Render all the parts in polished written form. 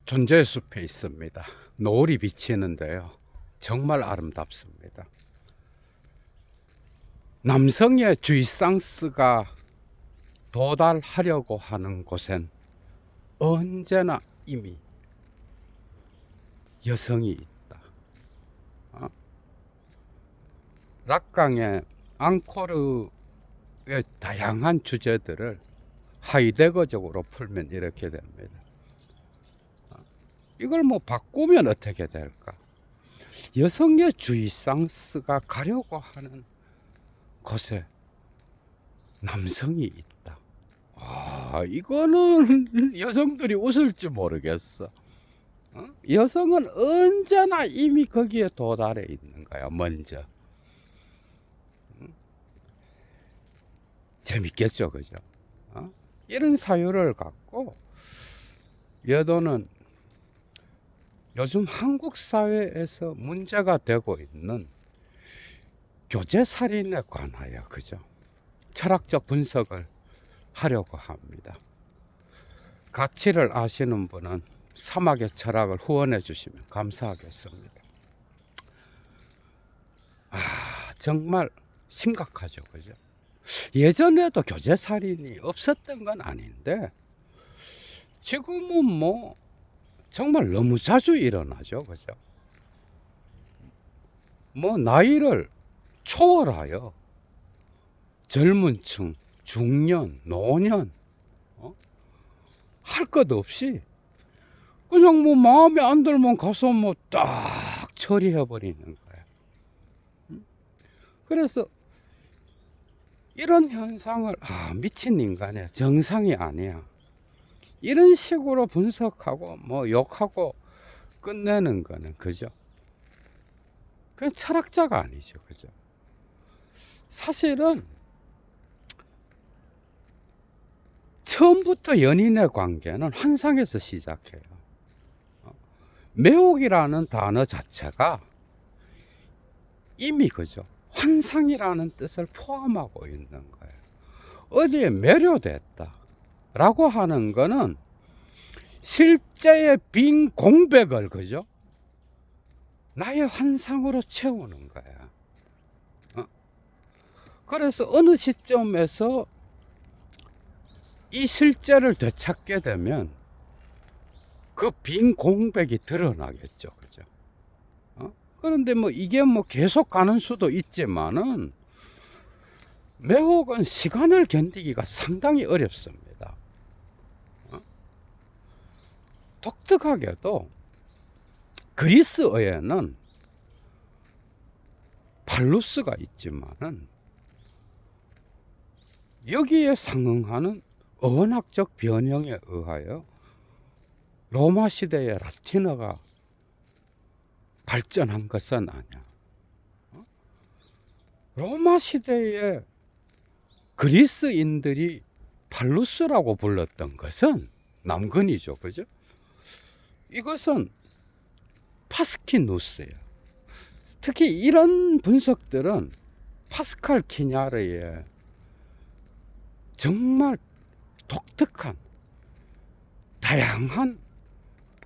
존재의 숲에 있습니다. 노을이 비치는데요. 정말 아름답습니다. 남성의 주의상스가 도달하려고 하는 곳엔 언제나 이미 여성이 있다. 락강의 앙코르의 다양한 주제들을 하이데거적으로 풀면 이렇게 됩니다. 이걸 바꾸면 어떻게 될까? 여성의 주의상스가 가려고 하는 곳에 남성이 있다. 이거는 여성들이 웃을지 모르겠어. 여성은 언제나 이미 거기에 도달해 있는 거야, 먼저. 재밌겠죠, 그죠? 이런 사유를 갖고 여도는 요즘 한국 사회에서 문제가 되고 있는 교제살인에 관하여, 그죠? 철학적 분석을 하려고 합니다. 가치를 아시는 분은 사막의 철학을 후원해 주시면 감사하겠습니다. 정말 심각하죠, 그죠? 예전에도 교제살인이 없었던 건 아닌데 지금은 정말 너무 자주 일어나죠, 그죠? 나이를 초월하여 젊은 층, 중년, 노년 할 것 없이 그냥 마음에 안 들면 가서 딱 처리해 버리는 거예요. 그래서 이런 현상을 미친 인간이야, 정상이 아니야, 이런 식으로 분석하고 욕하고 끝내는 거는, 그죠? 그건 철학자가 아니죠, 그죠? 사실은 처음부터 연인의 관계는 환상에서 시작해요. 매혹이라는 단어 자체가 이미, 그죠, 환상이라는 뜻을 포함하고 있는 거예요. 어디에 매료됐다 라고 하는 거는 실제의 빈 공백을, 그죠, 나의 환상으로 채우는 거야. 그래서 어느 시점에서 이 실제를 되찾게 되면 그 빈 공백이 드러나겠죠, 그죠? 그런데 이게 계속 가는 수도 있지만은 매혹은 시간을 견디기가 상당히 어렵습니다. 독특하게도 그리스어에는 팔루스가 있지만은 여기에 상응하는 어원학적 변형에 의하여 로마 시대의 라틴어가 발전한 것은 아니야. 로마 시대의 그리스인들이 팔루스라고 불렀던 것은 남근이죠, 그죠? 이것은 파스키누스예요. 특히 이런 분석들은 파스칼 키냐르의 정말 독특한 다양한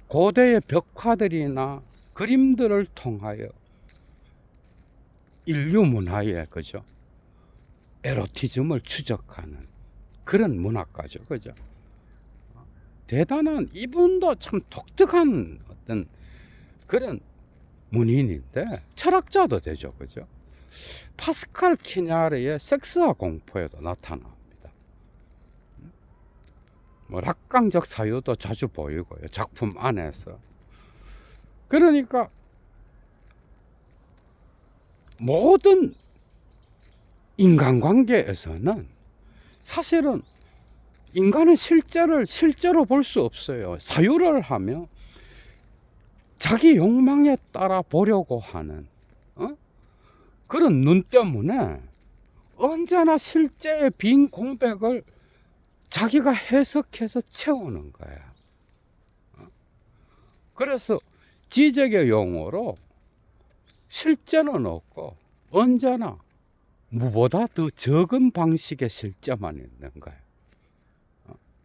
고대의 벽화들이나 그림들을 통하여 인류 문화의, 그죠, 에로티즘을 추적하는 그런 문학가죠, 그죠? 대단한, 이분도 참 독특한 어떤 그런 문인인데 철학자도 되죠, 그죠? 파스칼 키냐르의 섹스와 공포에도 나타납니다. 락강적 사유도 자주 보이고요, 작품 안에서. 그러니까 모든 인간관계에서는 사실은 인간은 실제로 볼 수 없어요. 사유를 하며 자기 욕망에 따라 보려고 하는 그런 눈 때문에 언제나 실제의 빈 공백을 자기가 해석해서 채우는 거야. 그래서 지적의 용어로 실제는 없고 언제나 무보다 더 적은 방식의 실제만 있는 거예요.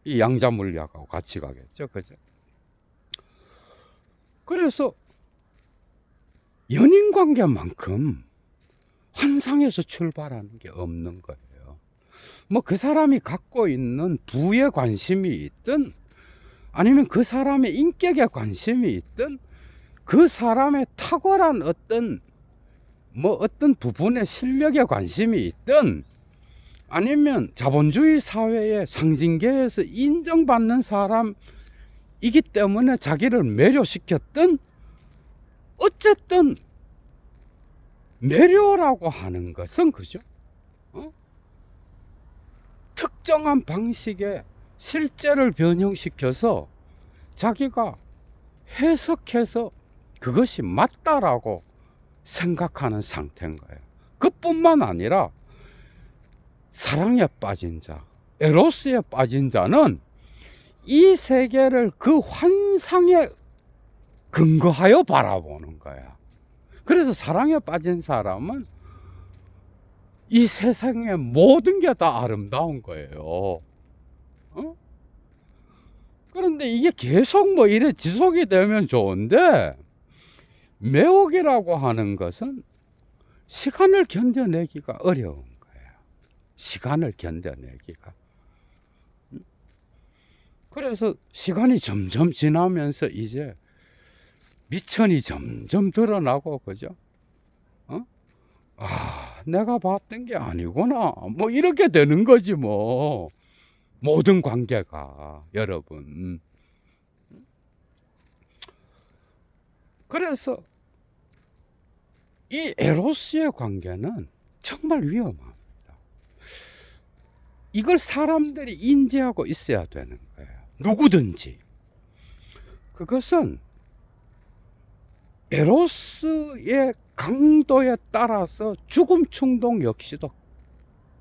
이 양자 물리학하고 같이 가겠죠, 그죠? 그래서 연인 관계만큼 환상에서 출발하는 게 없는 거예요. 뭐 그 사람이 갖고 있는 부에 관심이 있든 아니면 그 사람의 인격에 관심이 있든 그 사람의 탁월한 어떤 부분의 실력에 관심이 있든 아니면 자본주의 사회의 상징계에서 인정받는 사람이기 때문에 자기를 매료시켰든 어쨌든 매료라고 하는 것은 그죠? 특정한 방식의 실제를 변형시켜서 자기가 해석해서 그것이 맞다라고 생각하는 상태인 거예요. 그뿐만 아니라 사랑에 빠진 자, 에로스에 빠진 자는 이 세계를 그 환상에 근거하여 바라보는 거야. 그래서 사랑에 빠진 사람은 이 세상의 모든 게 다 아름다운 거예요. 그런데 이게 계속 뭐 이래 지속이 되면 좋은데 매혹이라고 하는 것은 시간을 견뎌내기가 어려운 거예요. 시간을 견뎌내기가. 그래서 시간이 점점 지나면서 이제 미천이 점점 드러나고 그죠? 내가 봤던 게 아니구나. 뭐 이렇게 되는 거지 뭐. 모든 관계가 여러분. 그래서 이 에로스의 관계는 정말 위험합니다. 이걸 사람들이 인지하고 있어야 되는 거예요. 누구든지. 그것은 에로스의 강도에 따라서 죽음 충동 역시도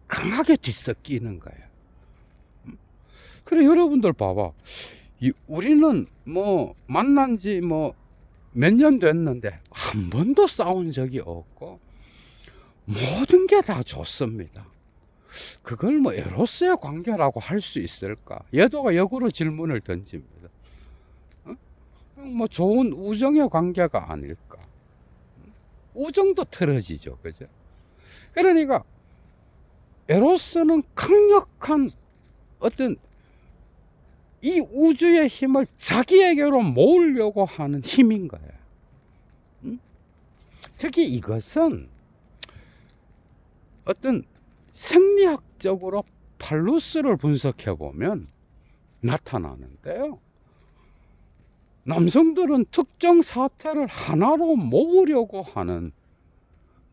강하게 뒤섞이는 거예요. 그래 여러분들 봐봐. 우리는 뭐 만난 지 뭐 몇 년 됐는데 한 번도 싸운 적이 없고 모든 게 다 좋습니다. 그걸 뭐 에로스의 관계라고 할 수 있을까? 얘도가 역으로 질문을 던집니다. 뭐 좋은 우정의 관계가 아닐까? 우정도 틀어지죠, 그죠? 그러니까 에로스는 강력한 어떤 이 우주의 힘을 자기에게로 모으려고 하는 힘인 거예요. 특히 이것은 어떤 생리학적으로 팔루스를 분석해 보면 나타나는데요. 남성들은 특정 사태를 하나로 모으려고 하는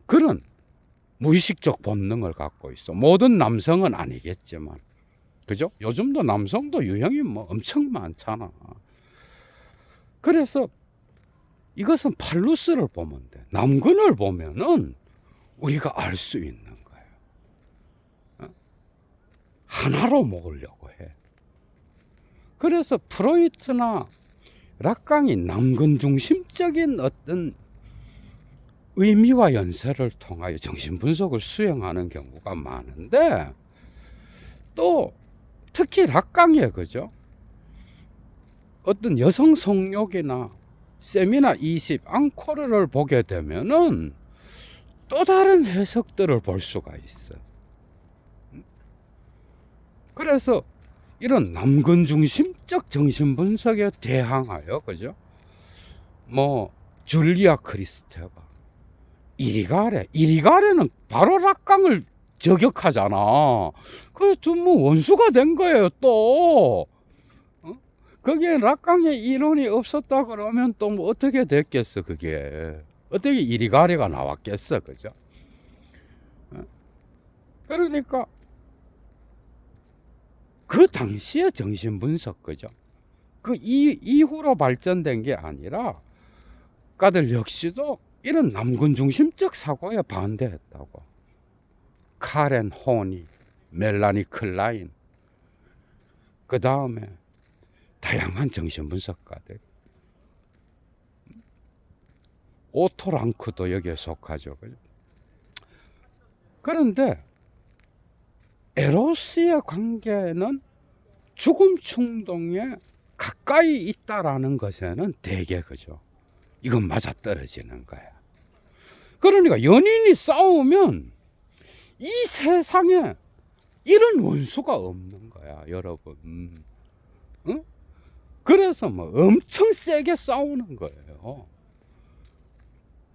그런 무의식적 본능을 갖고 있어. 모든 남성은 아니겠지만. 그죠? 요즘도 남성도 유형이 뭐 엄청 많잖아. 그래서 이것은 팔루스를 보면 돼. 남근을 보면은 우리가 알 수 있는 거예요. 하나로 먹으려고 해. 그래서 프로이트나 락강이 남근 중심적인 어떤 의미와 연설을 통하여 정신분석을 수행하는 경우가 많은데 또 특히 락강의 그죠? 어떤 여성 성욕이나 세미나 20 앙코르를 보게 되면은 또 다른 해석들을 볼 수가 있어. 그래서 이런 남근 중심적 정신 분석에 대항하여 그죠? 뭐 줄리아 크리스테바, 이리가레는 바로 락강을 저격하잖아. 그래서 뭐 원수가 된 거예요 또. 거기에 락강의 이론이 없었다 그러면 또 뭐 어떻게 됐겠어 그게. 어떻게 이리가레가 나왔겠어 그죠? 그러니까 그 당시의 정신분석 그죠? 그 이후로 발전된 게 아니라 가들 역시도 이런 남군 중심적 사고에 반대했다고. 카렌 호니, 멜라니 클라인, 그 다음에 다양한 정신분석가들, 오토 랑크도 여기에 속하죠. 그런데 에로스의 관계는 죽음 충동에 가까이 있다라는 것에는 대개 그죠. 이건 맞아떨어지는 거야. 그러니까 연인이 싸우면 이 세상에 이런 원수가 없는 거야, 여러분. 응? 그래서 뭐 엄청 세게 싸우는 거예요.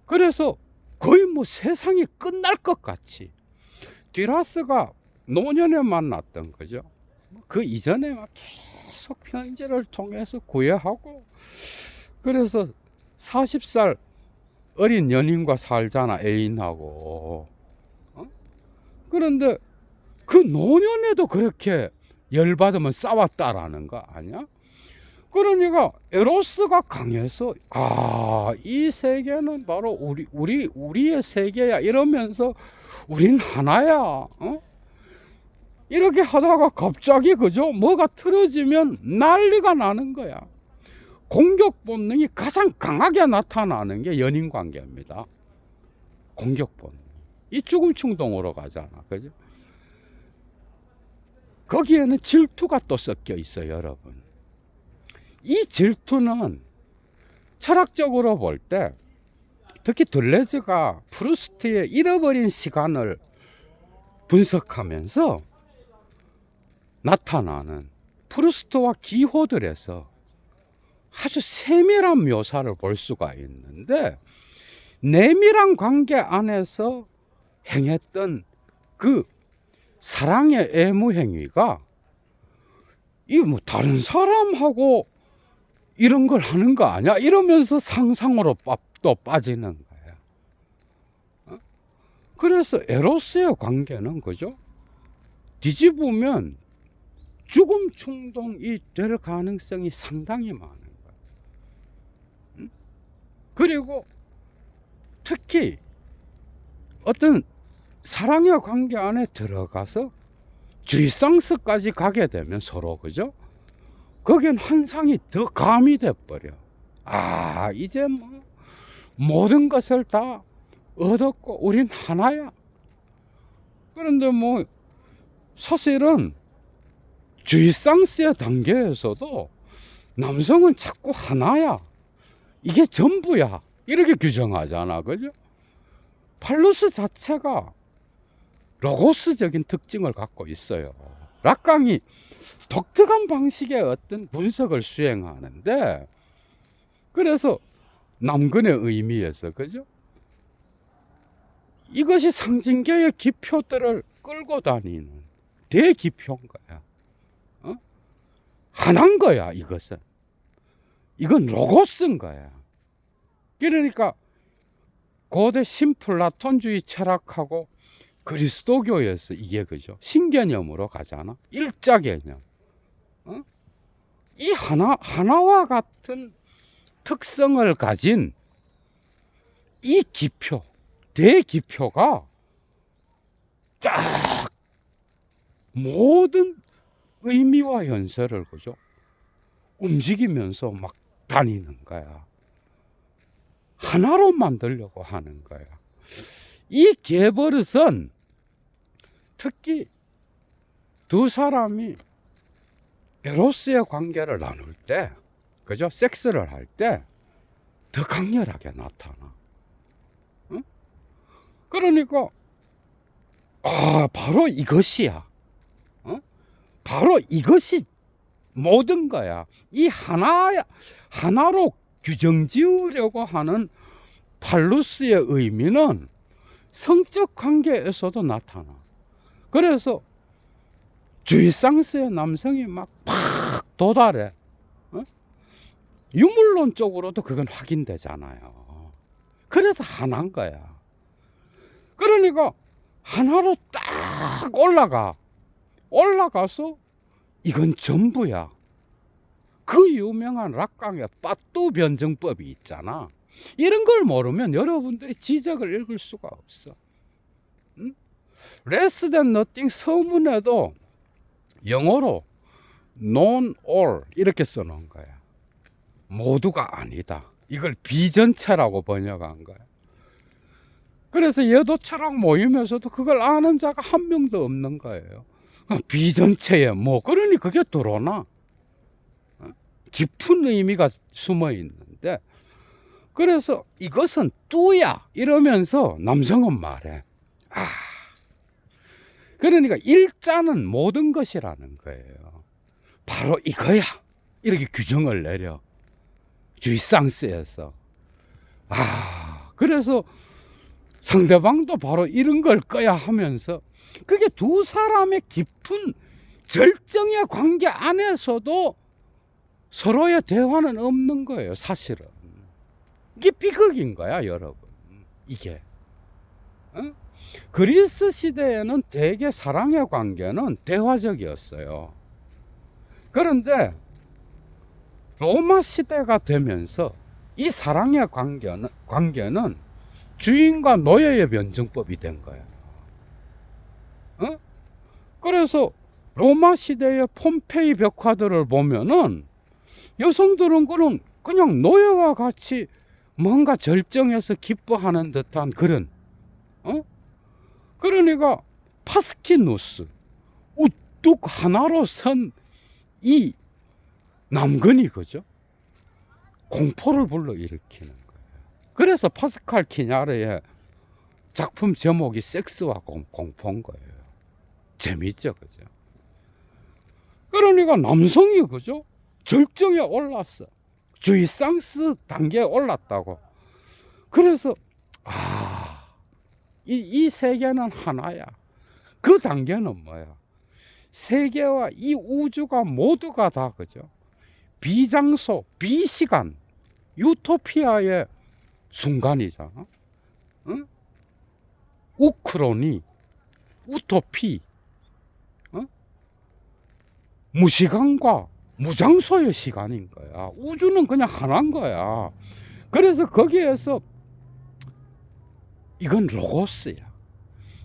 그래서 거의 뭐 세상이 끝날 것 같이. 듀라스가 노년에 만났던 거죠. 그 이전에 막 계속 편지를 통해서 구애하고, 그래서 40살 어린 연인과 살잖아, 애인하고. 그런데 그 노년에도 그렇게 열받으면 싸웠다라는 거 아니야? 그러니까 에로스가 강해서 이 세계는 바로 우리의 세계야 이러면서 우린 하나야. 이렇게 하다가 갑자기 그죠? 뭐가 틀어지면 난리가 나는 거야. 공격 본능이 가장 강하게 나타나는 게 연인 관계입니다. 공격 본능. 이 죽음 충동으로 가잖아. 그죠? 거기에는 질투가 또 섞여 있어요, 여러분. 이 질투는 철학적으로 볼 때, 특히 둘레즈가 프루스트의 잃어버린 시간을 분석하면서 나타나는 프루스트와 기호들에서 아주 세밀한 묘사를 볼 수가 있는데, 내밀한 관계 안에서 행했던 그 사랑의 애무행위가 이 뭐 다른 사람하고 이런 걸 하는 거 아니야? 이러면서 상상으로 또 빠지는 거야. 그래서 에로스의 관계는 그죠? 뒤집으면 죽음 충동이 될 가능성이 상당히 많은 거야. 그리고 특히 어떤 사랑의 관계 안에 들어가서 쥐상스까지 가게 되면 서로 그죠? 거기엔 환상이 더 가미돼 버려. 이제 뭐 모든 것을 다 얻었고 우린 하나야. 그런데 뭐 사실은 쥐상스의 단계에서도 남성은 자꾸 하나야, 이게 전부야, 이렇게 규정하잖아. 그죠? 팔루스 자체가 로고스적인 특징을 갖고 있어요. 락강이 독특한 방식의 어떤 분석을 수행하는데, 그래서 남근의 의미에서 그죠? 이것이 상징계의 기표들을 끌고 다니는 대기표인 거야. 하나인 거야, 이것은. 이건 로고스인 거야. 그러니까 고대 신플라톤주의 철학하고 그리스도교에서 이게 그죠? 신개념으로 가잖아. 일자 개념. 이 하나와 같은 특성을 가진 이 기표, 대기표가 딱 모든 의미와 연설을 그죠? 움직이면서 막 다니는 거야. 하나로 만들려고 하는 거야. 이 개버릇은 특히 두 사람이 에로스의 관계를 나눌 때, 그죠? 섹스를 할 때 더 강렬하게 나타나. 그러니까 바로 이것이야. 바로 이것이 모든 거야. 이 하나로 규정 지으려고 하는 팔루스의 의미는 성적 관계에서도 나타나. 그래서 쥐상스의 남성이 막 도달해. 유물론적으로도 그건 확인되잖아요. 그래서 하나인 거야. 그러니까 하나로 딱 올라가서 이건 전부야. 그 유명한 락강의 빠뚜 변증법이 있잖아. 이런 걸 모르면 여러분들이 지적을 읽을 수가 없어. Less than nothing 서문에도 영어로 non all 이렇게 써놓은 거야. 모두가 아니다. 이걸 비전체라고 번역한 거야. 그래서 예도철학 모임에서도 그걸 아는 자가 한 명도 없는 거예요. 비전체에 그러니 그게 들어오나? 깊은 의미가 숨어 있는데, 그래서 이것은 뚜야 이러면서 남성은 말해. 그러니까 일자는 모든 것이라는 거예요. 바로 이거야. 이렇게 규정을 내려. 주의상스에서. 그래서 상대방도 바로 이런 걸 거야 하면서 그게 두 사람의 깊은 절정의 관계 안에서도 서로의 대화는 없는 거예요, 사실은. 이게 비극인 거야, 여러분. 이게. 그리스 시대에는 대개 사랑의 관계는 대화적이었어요. 그런데 로마 시대가 되면서 이 사랑의 관계는 주인과 노예의 변증법이 된 거예요. 그래서 로마 시대의 폼페이 벽화들을 보면은 여성들은 그냥 노예와 같이 뭔가 절정해서 기뻐하는 듯한 그런, 그러니까 파스키누스, 우뚝 하나로 선 이 남근이 그죠? 공포를 불러일으키는 거예요. 그래서 파스칼 키냐르의 작품 제목이 섹스와 공포인 거예요. 재밌죠, 그죠? 그러니까 남성이 그죠? 절정에 올랐어. 주의상스 단계에 올랐다고. 그래서 이 세계는 하나야. 그 단계는 뭐야? 세계와 이 우주가 모두가 다 그죠? 비장소, 비시간, 유토피아의 순간이잖아. 응? 우크로니, 우토피, 무시간과 무장소의 시간인 거야. 우주는 그냥 하나인 거야. 그래서 거기에서 이건 로고스야.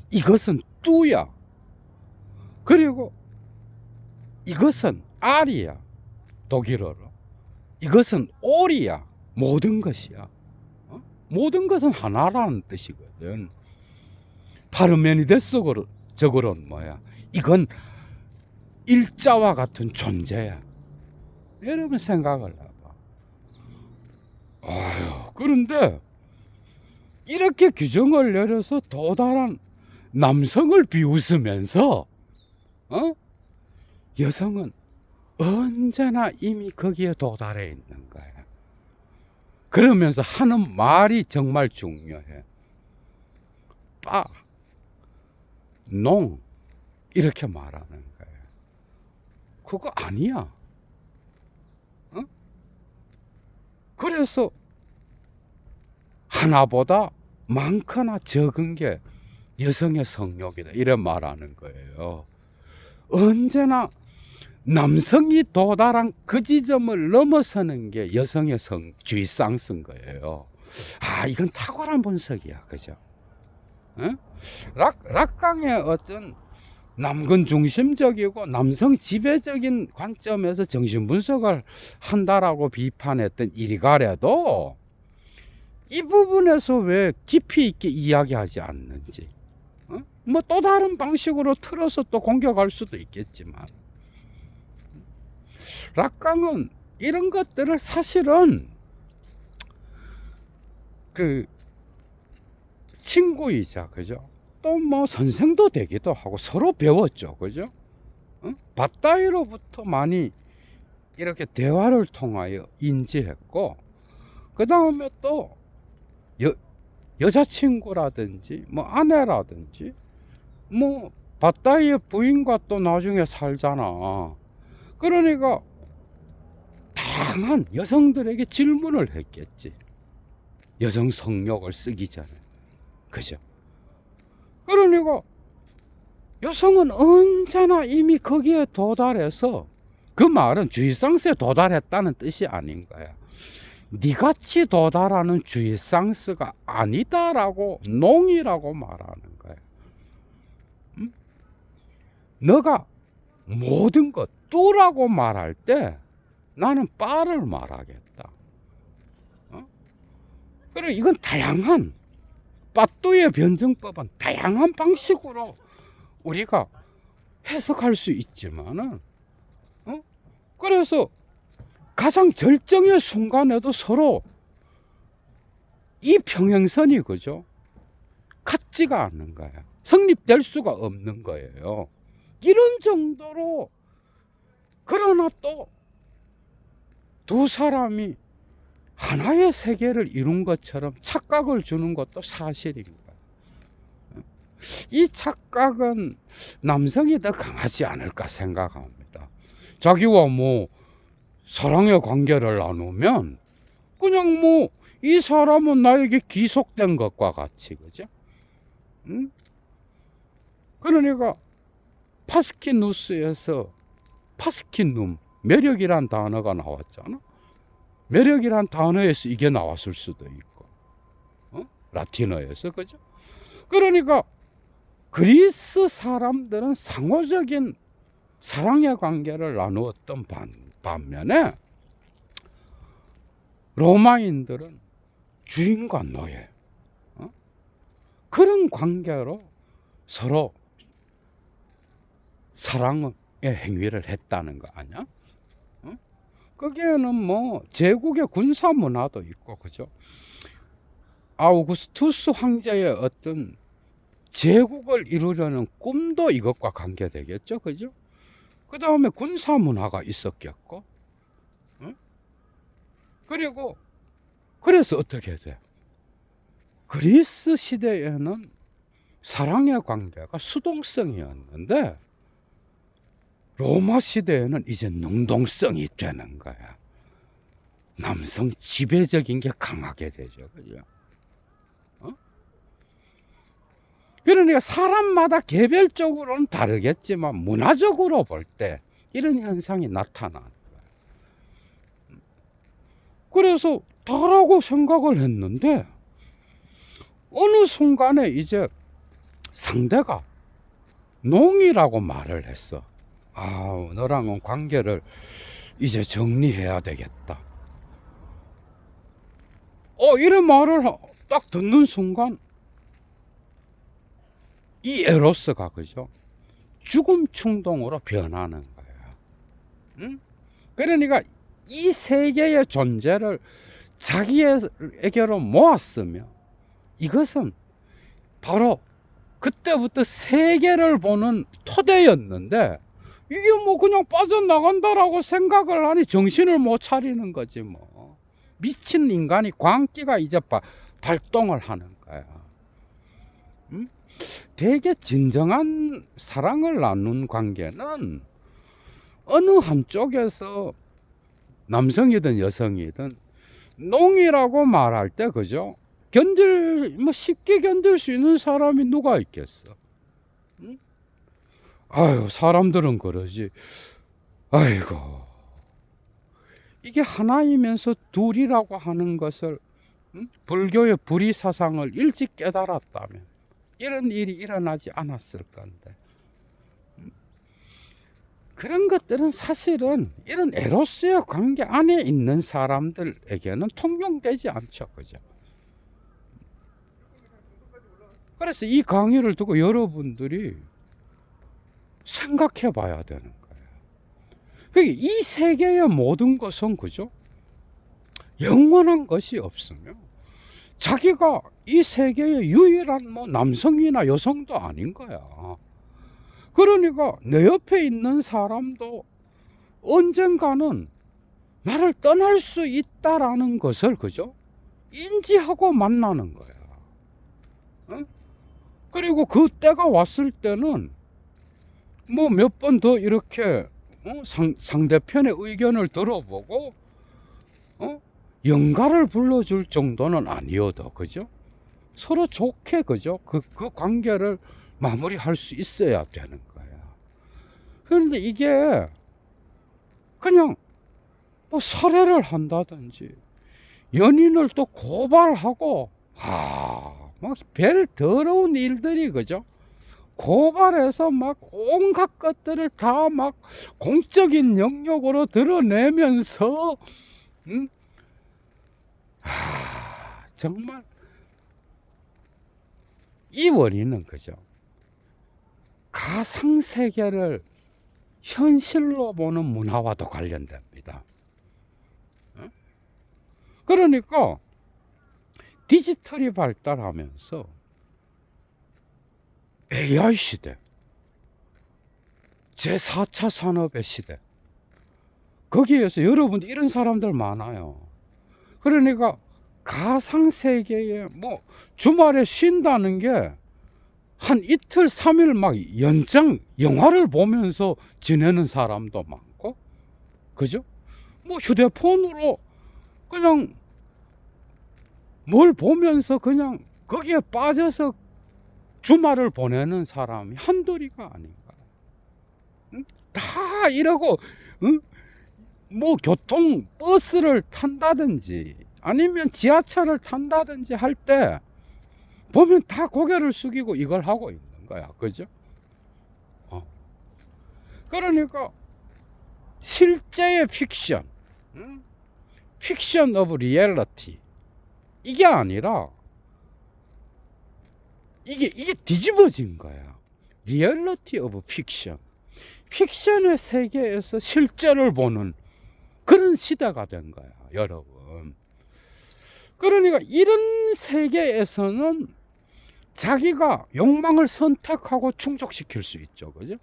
이것은 뚜야. 그리고 이것은 알이야. 독일어로. 이것은 올이야. 모든 것이야. 모든 것은 하나라는 뜻이거든. 파르메니데스적으로는 뭐야? 이건 일자와 같은 존재야. 여러분 생각을 해봐. 그런데 이렇게 규정을 내려서 도달한 남성을 비웃으면서 여성은 언제나 이미 거기에 도달해 있는 거야. 그러면서 하는 말이 정말 중요해. 농 이렇게 말하는 거야. 그거 아니야. 그래서 하나보다 많거나 적은 게 여성의 성욕이다. 이런 말하는 거예요. 언제나 남성이 도달한 그 지점을 넘어서는 게 여성의 주의상스인 거예요. 이건 탁월한 분석이야. 그죠? 락강의 어떤 남근 중심적이고 남성 지배적인 관점에서 정신 분석을 한다라고 비판했던 이리가레도 이 부분에서 왜 깊이 있게 이야기하지 않는지, 뭐 또 다른 방식으로 틀어서 또 공격할 수도 있겠지만, 락강은 이런 것들을 사실은 그 친구이자 그죠? 또 뭐 선생도 되기도 하고 서로 배웠죠, 그죠? 밧다이로부터 많이 이렇게 대화를 통하여 인지했고, 그 다음에 또 여자친구라든지 뭐 아내라든지 뭐 밧다이의 부인과 또 나중에 살잖아. 그러니까 다양한 여성들에게 질문을 했겠지. 여성 성욕을 쓰기 전에. 그죠? 그러니까 여성은 언제나 이미 거기에 도달해서, 그 말은 주의상스에 도달했다는 뜻이 아닌 거야. 니같이 도달하는 주의상스가 아니다라고, 농이라고 말하는 거야. 너가 모든 것 뚜라고 말할 때 나는 빠를 말하겠다. 그래, 이건 다양한 빠뚜의 변증법은 다양한 방식으로 우리가 해석할 수 있지만은, 그래서 가장 절정의 순간에도 서로 이 평행선이 그죠? 같지가 않는 거예요. 성립될 수가 없는 거예요. 이런 정도로. 그러나 또 두 사람이 하나의 세계를 이룬 것처럼 착각을 주는 것도 사실입니다. 이 착각은 남성이 더 강하지 않을까 생각합니다. 자기와 뭐 사랑의 관계를 나누면 그냥 뭐 이 사람은 나에게 기속된 것과 같이, 그죠? 응? 그러니까 파스키누스에서 파스키눔, 매력이란 단어가 나왔잖아. 매력이란 단어에서 이게 나왔을 수도 있고, 라틴어에서, 그죠? 그러니까 그리스 사람들은 상호적인 사랑의 관계를 나누었던 반면에 로마인들은 주인과 노예, 그런 관계로 서로 사랑의 행위를 했다는 거 아니야? 거기에는 뭐 제국의 군사 문화도 있고, 그죠? 아우구스투스 황제의 어떤 제국을 이루려는 꿈도 이것과 관계되겠죠, 그죠? 그 다음에 군사 문화가 있었겠고, 그리고 그래서 어떻게 돼? 그리스 시대에는 사랑의 관계가 수동성이었는데 로마 시대에는 이제 능동성이 되는 거야. 남성 지배적인 게 강하게 되죠, 그죠? 그러니까 사람마다 개별적으로는 다르겠지만 문화적으로 볼 때 이런 현상이 나타나는 거야. 그래서 다라고 생각을 했는데 어느 순간에 이제 상대가 농이라고 말을 했어. 아, 너랑은 관계를 이제 정리해야 되겠다. 이런 말을 딱 듣는 순간 이 에로스가, 그죠? 죽음 충동으로 변하는 거예요. 응? 그러니까 이 세계의 존재를 자기에게로 모았으며 이것은 바로 그때부터 세계를 보는 토대였는데 이게 뭐 그냥 빠져나간다라고 생각을 하니 정신을 못 차리는 거지 뭐. 미친 인간이 광기가 이제 발동을 하는 거야. 응? 되게 진정한 사랑을 나눈 관계는 어느 한쪽에서 남성이든 여성이든 농이라고 말할 때, 그죠? 쉽게 견딜 수 있는 사람이 누가 있겠어? 응? 아유, 사람들은 그러지. 아이고. 이게 하나이면서 둘이라고 하는 것을, 불교의 불의 사상을 일찍 깨달았다면 이런 일이 일어나지 않았을 건데. 그런 것들은 사실은 이런 에로스의 관계 안에 있는 사람들에게는 통용되지 않죠, 그죠? 그래서 이 강의를 두고 여러분들이 생각해 봐야 되는 거예요. 이 세계의 모든 것은, 그죠? 영원한 것이 없으며 자기가 이 세계의 유일한 뭐 남성이나 여성도 아닌 거야. 그러니까 내 옆에 있는 사람도 언젠가는 나를 떠날 수 있다라는 것을, 그죠? 인지하고 만나는 거야. 그리고 그 때가 왔을 때는 뭐 몇 번 더 이렇게 상대편의 의견을 들어보고 영가를 불러줄 정도는 아니어도, 그죠? 서로 좋게, 그죠? 그 관계를 마무리할 수 있어야 되는 거야. 그런데 이게 그냥 뭐 살해를 한다든지 연인을 또 고발하고 막 별 더러운 일들이, 그죠? 고발해서 막 온갖 것들을 다 막 공적인 영역으로 드러내면서 정말 이 원인은, 그죠? 가상세계를 현실로 보는 문화와도 관련됩니다. 그러니까 디지털이 발달하면서 AI 시대, 제4차 산업의 시대, 거기에서 여러분 이런 사람들 많아요. 그러니까 가상세계에 뭐 주말에 쉰다는 게 한 이틀 3일 막 연장 영화를 보면서 지내는 사람도 많고, 그죠? 뭐 휴대폰으로 그냥 뭘 보면서 그냥 거기에 빠져서 주말을 보내는 사람이 한둘이가 아닌가. 응? 다 이러고, 응? 뭐 교통 버스를 탄다든지 아니면 지하철을 탄다든지 할 때 보면 다 고개를 숙이고 이걸 하고 있는 거야. 그죠? 그러니까 실제의 픽션, 응? 픽션 오브 리얼리티, 이게 아니라 이게 뒤집어진 거야. 리얼리티 오브 픽션. 픽션의 세계에서 실제를 보는 그런 시대가 된 거야, 여러분. 그러니까 이런 세계에서는 자기가 욕망을 선택하고 충족시킬 수 있죠. 그죠?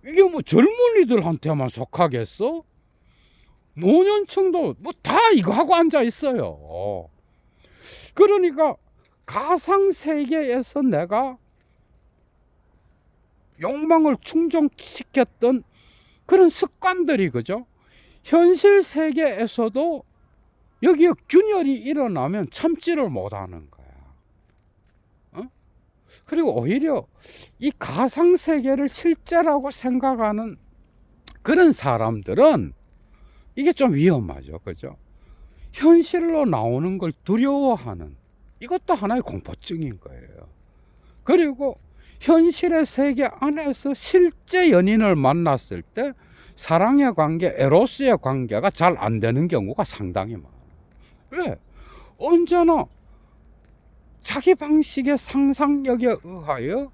이게 뭐 젊은이들한테만 속하겠어? 노년층도 뭐 다 이거 하고 앉아 있어요. 그러니까 가상 세계에서 내가 욕망을 충족시켰던 그런 습관들이, 그죠? 현실 세계에서도 여기에 균열이 일어나면 참지를 못하는 거야. 그리고 오히려 이 가상 세계를 실제라고 생각하는 그런 사람들은 이게 좀 위험하죠, 그죠? 현실로 나오는 걸 두려워하는, 이것도 하나의 공포증인 거예요. 그리고 현실의 세계 안에서 실제 연인을 만났을 때 사랑의 관계, 에로스의 관계가 잘 안 되는 경우가 상당히 많아요. 왜? 언제나 자기 방식의 상상력에 의하여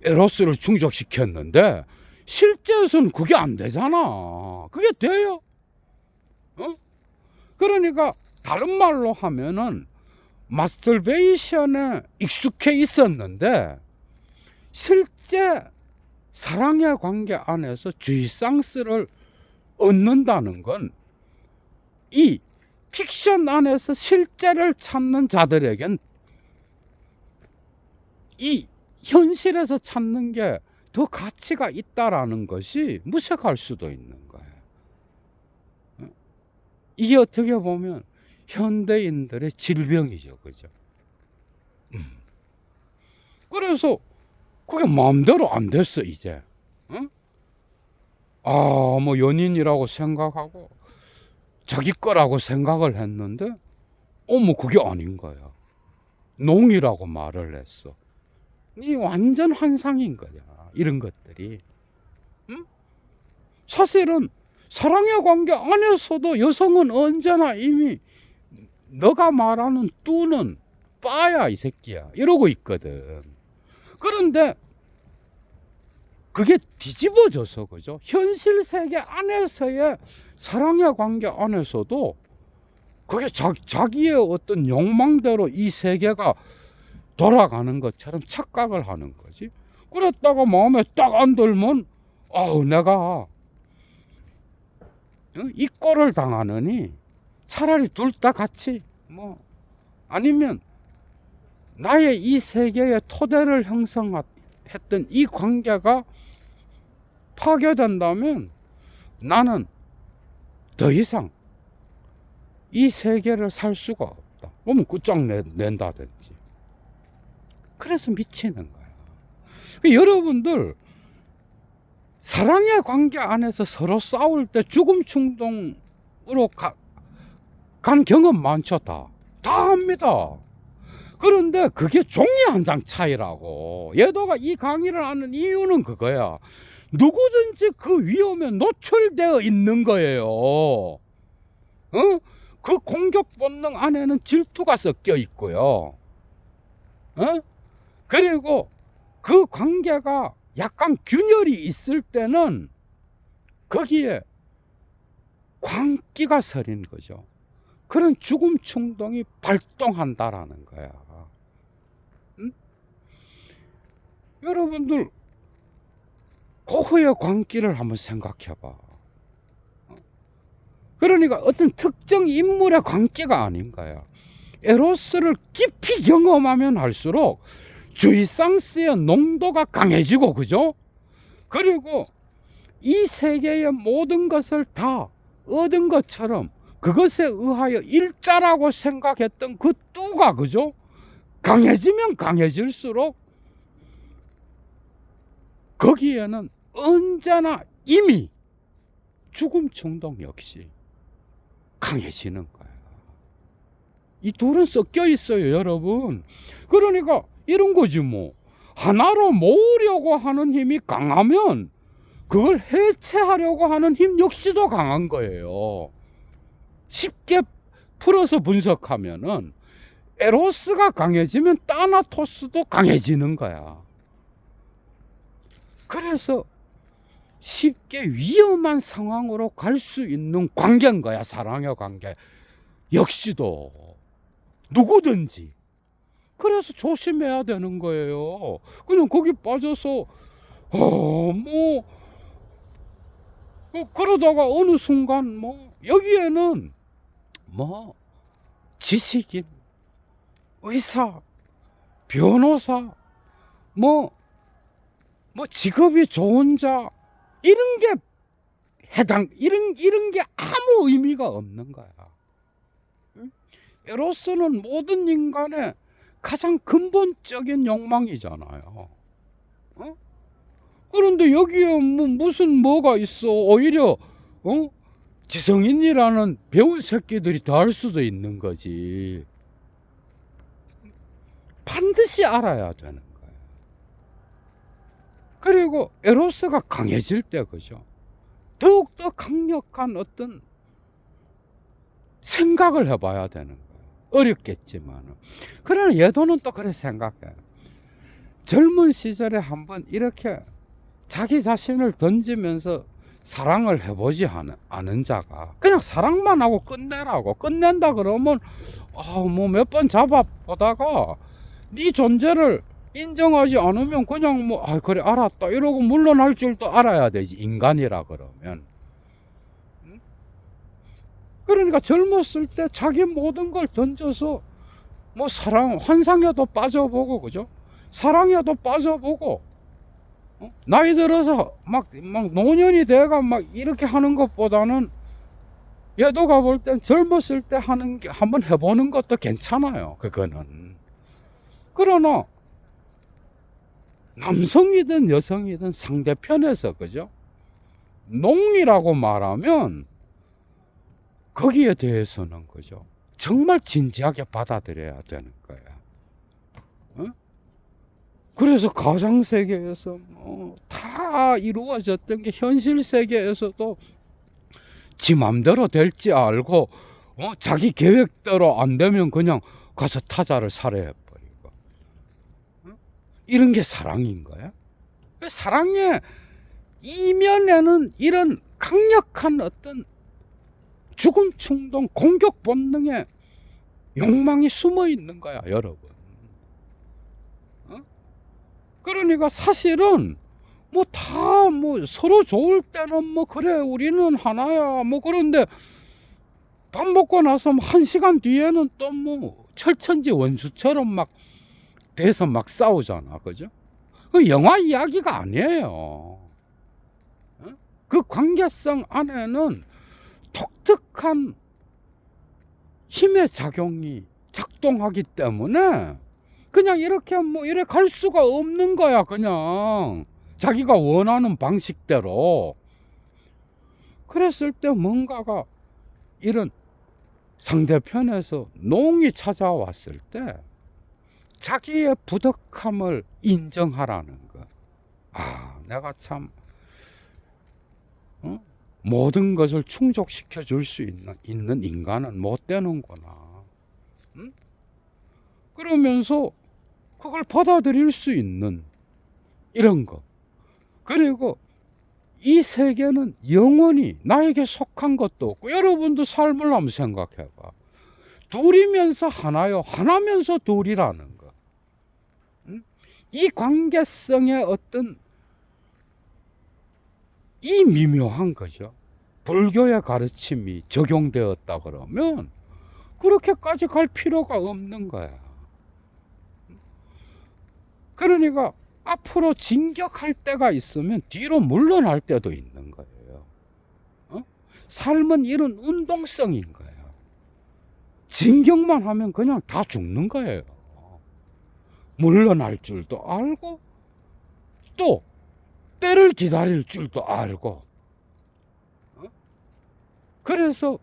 에로스를 충족시켰는데 실제에서는 그게 안 되잖아. 그게 돼요? 그러니까 다른 말로 하면은 마스터베이션에 익숙해 있었는데 실제 사랑의 관계 안에서 쥐상스를 얻는다는 건 이 픽션 안에서 실제를 찾는 자들에겐 이 현실에서 찾는 게 더 가치가 있다라는 것이 무색할 수도 있는 거예요. 이게 어떻게 보면 현대인들의 질병이죠, 그죠? 그래서 그게 마음대로 안 됐어 이제. 뭐 연인이라고 생각하고 자기 거라고 생각을 했는데, 뭐 그게 아닌 거야. 농이라고 말을 했어. 이 완전 환상인 거야, 이런 것들이. 사실은 사랑의 관계 안에서도 여성은 언제나 이미 너가 말하는 뚜는 빠야 이 새끼야 이러고 있거든. 그런데 그게 뒤집어져서, 그죠? 현실 세계 안에서의 사랑의 관계 안에서도 그게 자기의 어떤 욕망대로 이 세계가 돌아가는 것처럼 착각을 하는 거지. 그랬다가 마음에 딱 안 들면 내가 이 꼴을 당하느니 차라리 둘 다 같이 뭐 아니면 나의 이 세계의 토대를 형성했던 이 관계가 파괴된다면 나는 더 이상 이 세계를 살 수가 없다. 그러면 끝장낸다든지. 그래서 미치는 거야. 여러분들 사랑의 관계 안에서 서로 싸울 때 죽음 충동으로 간 경험 많죠. 다 합니다. 그런데 그게 종이 한 장 차이라고. 예도가 이 강의를 하는 이유는 그거야. 누구든지 그 위험에 노출되어 있는 거예요. 그 공격 본능 안에는 질투가 섞여 있고요. 그리고 그 관계가 약간 균열이 있을 때는 거기에 광기가 서린 거죠. 그런 죽음 충동이 발동한다라는 거야. 응? 여러분들 고흐의 광기를 한번 생각해봐. 그러니까 어떤 특정 인물의 광기가 아닌 거야. 에로스를 깊이 경험하면 할수록 주이상스의 농도가 강해지고, 그죠? 그리고 이 세계의 모든 것을 다 얻은 것처럼 그것에 의하여 일자라고 생각했던 그 뚜가, 그죠? 강해지면 강해질수록 거기에는 언제나 이미 죽음 충동 역시 강해지는 거예요. 이 둘은 섞여 있어요, 여러분. 그러니까 이런 거지 뭐. 하나로 모으려고 하는 힘이 강하면 그걸 해체하려고 하는 힘 역시도 강한 거예요. 쉽게 풀어서 분석하면은 에로스가 강해지면 타나토스도 강해지는 거야. 그래서 쉽게 위험한 상황으로 갈 수 있는 관계인 거야, 사랑의 관계. 역시도 누구든지. 그래서 조심해야 되는 거예요. 그냥 거기 빠져서 그러다가 어느 순간 여기에는 지식인, 의사, 변호사, 직업이 좋은 자, 이런 게 이런 게 아무 의미가 없는 거야. 에로스는 모든 인간의 가장 근본적인 욕망이잖아요. 그런데 여기에 무슨 뭐가 있어? 오히려 지성인이라는 배운 새끼들이 더 할 수도 있는 거지. 반드시 알아야 되는 거야. 그리고 에로스가 강해질 때, 그죠? 더욱더 강력한 어떤 생각을 해봐야 되는 거예요. 어렵겠지만. 그러나 예도는 또 그렇게 생각해요. 젊은 시절에 한번 이렇게 자기 자신을 던지면서 사랑을 해보지 않은 자가 그냥 사랑만 하고 끝내라고. 끝낸다 그러면 몇 번 잡아보다가 네 존재를 인정하지 않으면 그냥 그래 알았다 이러고 물러날 줄도 알아야 되지, 인간이라 그러면. 그러니까 젊었을 때 자기 모든 걸 던져서 사랑, 환상에도 빠져보고, 그죠? 사랑에도 빠져보고, 나이 들어서 막 노년이 돼가 막 이렇게 하는 것보다는 얘도가 볼 땐 젊었을 때 하는 게 한번 해보는 것도 괜찮아요, 그거는. 그러나 남성이든 여성이든 상대편에서, 그죠? 농이라고 말하면 거기에 대해서는, 그죠? 정말 진지하게 받아들여야 되는 거야. 그래서 가상 세계에서 다 이루어졌던 게 현실 세계에서도 지 맘대로 될지 알고 자기 계획대로 안 되면 그냥 가서 타자를 살해해버리고, 이런 게 사랑인 거야. 사랑의 이면에는 이런 강력한 어떤 죽음 충동, 공격 본능의 욕망이 숨어 있는 거야, 여러분. 그러니까 사실은 서로 좋을 때는 그래 우리는 하나야 그런데 밥 먹고 나서 1시간 뒤에는 또 철천지 원수처럼 막 돼서 막 싸우잖아, 그죠? 그 영화 이야기가 아니에요. 그 관계성 안에는 독특한 힘의 작용이 작동하기 때문에 그냥 이렇게 이래 갈 수가 없는 거야. 그냥 자기가 원하는 방식대로. 그랬을 때 뭔가가 이런 상대편에서 농이 찾아왔을 때 자기의 부덕함을 인정하라는 거. 내가 참 모든 것을 충족시켜 줄 수 있는 인간은 못 되는구나. 그러면서 그걸 받아들일 수 있는 이런 거. 그리고 이 세계는 영원히 나에게 속한 것도 없고, 여러분도 삶을 한번 생각해봐. 둘이면서 하나요. 하나면서 둘이라는 거. 이 관계성의 어떤 이 미묘한 거죠. 불교의 가르침이 적용되었다 그러면 그렇게까지 갈 필요가 없는 거야. 그러니까 앞으로 진격할 때가 있으면 뒤로 물러날 때도 있는 거예요. 삶은 이런 운동성인 거예요. 진격만 하면 그냥 다 죽는 거예요. 물러날 줄도 알고 또 때를 기다릴 줄도 알고. 그래서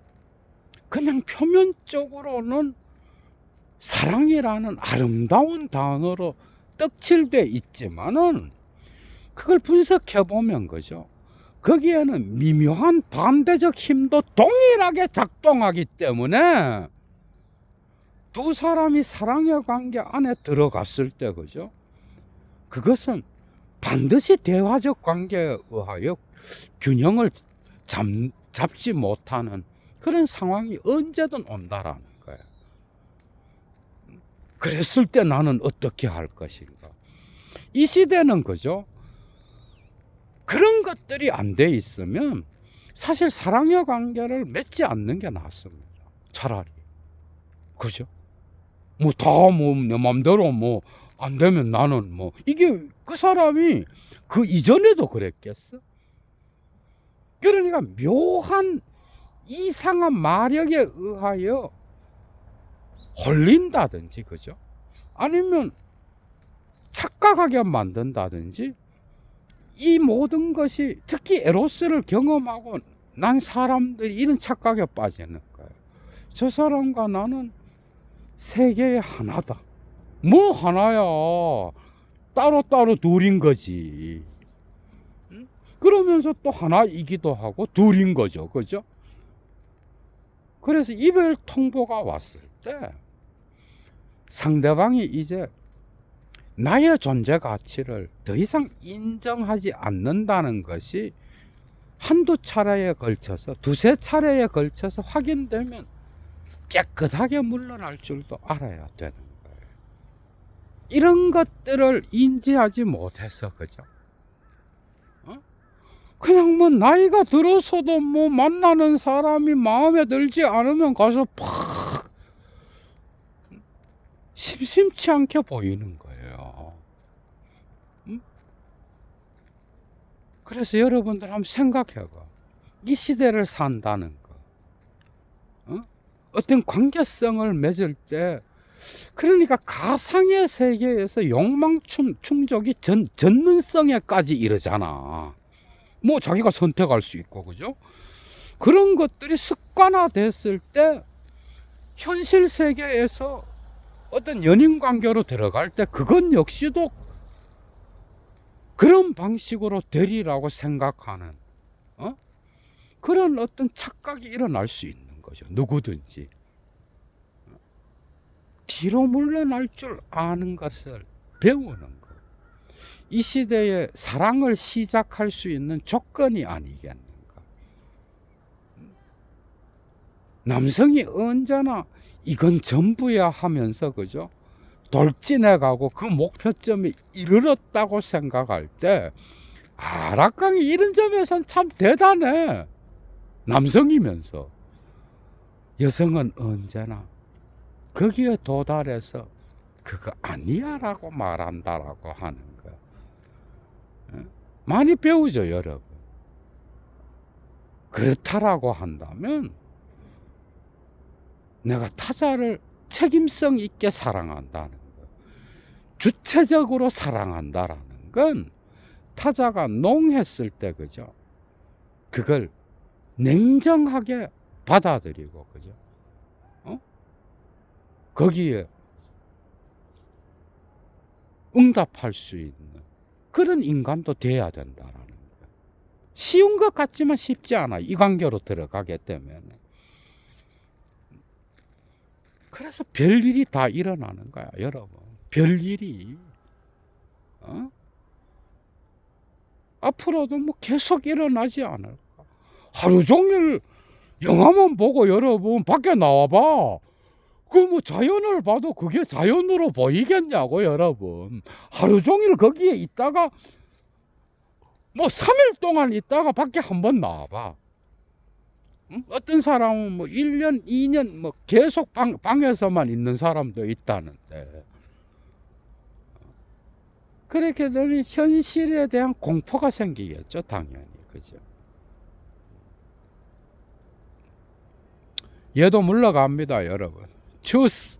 그냥 표면적으로는 사랑이라는 아름다운 단어로 떡칠돼 있지만은 그걸 분석해 보면 그죠. 거기에는 미묘한 반대적 힘도 동일하게 작동하기 때문에 두 사람이 사랑의 관계 안에 들어갔을 때 그죠. 그것은 반드시 대화적 관계에 의하여 균형을 잡지 못하는 그런 상황이 언제든 온다라는 거예요. 그랬을 때 나는 어떻게 할 것인가. 이 시대는 그죠. 그런 것들이 안 돼 있으면 사실 사랑의 관계를 맺지 않는 게 낫습니다. 차라리. 그죠? 뭐 다 뭐 내 맘대로 뭐 안 되면 나는 뭐 이게 그 사람이 그 이전에도 그랬겠어? 그러니까 묘한 이상한 마력에 의하여 홀린다든지 그죠? 아니면 착각하게 만든다든지 이 모든 것이 특히 에로스를 경험하고 난 사람들이 이런 착각에 빠지는 거예요. 저 사람과 나는 세계의 하나다. 뭐 하나야. 따로따로 둘인 거지. 그러면서 또 하나이기도 하고 둘인 거죠. 그죠? 그래서 이별 통보가 왔을 때 상대방이 이제 나의 존재 가치를 더 이상 인정하지 않는다는 것이 한두 차례에 걸쳐서 두세 차례에 걸쳐서 확인되면 깨끗하게 물러날 줄도 알아야 되는 거예요. 이런 것들을 인지하지 못해서 그죠? 그냥 뭐 나이가 들어서도 뭐 만나는 사람이 마음에 들지 않으면 가서 팍 심심치 않게 보이는 거예요. 그래서 여러분들 한번 생각해봐. 이 시대를 산다는 거. 어떤 관계성을 맺을 때 그러니까 가상의 세계에서 욕망 충족이 전능성에까지 이르잖아. 뭐 자기가 선택할 수 있고 그죠? 그런 것들이 습관화됐을 때 현실 세계에서 어떤 연인 관계로 들어갈 때 그건 역시도 그런 방식으로 되리라고 생각하는 그런 어떤 착각이 일어날 수 있는 거죠. 누구든지 뒤로 물러날 줄 아는 것을 배우는 거. 이 시대에 사랑을 시작할 수 있는 조건이 아니겠는가. 남성이 언제나 이건 전부야 하면서 그죠? 돌진해 가고 그 목표점에 이르렀다고 생각할 때 락강이 이런 점에선 참 대단해. 남성이면서 여성은 언제나 거기에 도달해서 그거 아니야 라고 말한다라고 하는 거 많이 배우죠 여러분. 그렇다라고 한다면 내가 타자를 책임성 있게 사랑한다는 거, 주체적으로 사랑한다라는 건 타자가 농했을 때 그죠? 그걸 냉정하게 받아들이고 그죠? 거기에 응답할 수 있는 그런 인간도 돼야 된다라는 거예요. 쉬운 것 같지만 쉽지 않아. 이 관계로 들어가게 되면. 그래서 별일이 다 일어나는 거야, 여러분. 별일이. 앞으로도 뭐 계속 일어나지 않을까. 하루 종일 영화만 보고 여러분 밖에 나와봐. 그 뭐 자연을 봐도 그게 자연으로 보이겠냐고 여러분. 하루 종일 거기에 있다가 뭐 3일 동안 있다가 밖에 한번 나와봐. 응? 어떤 사람은 뭐 1년, 2년 뭐 계속 방에서만 있는 사람도 있다는데. 그렇게 되면 현실에 대한 공포가 생기겠죠, 당연히. 그죠? 얘도 물러갑니다, 여러분. 추스.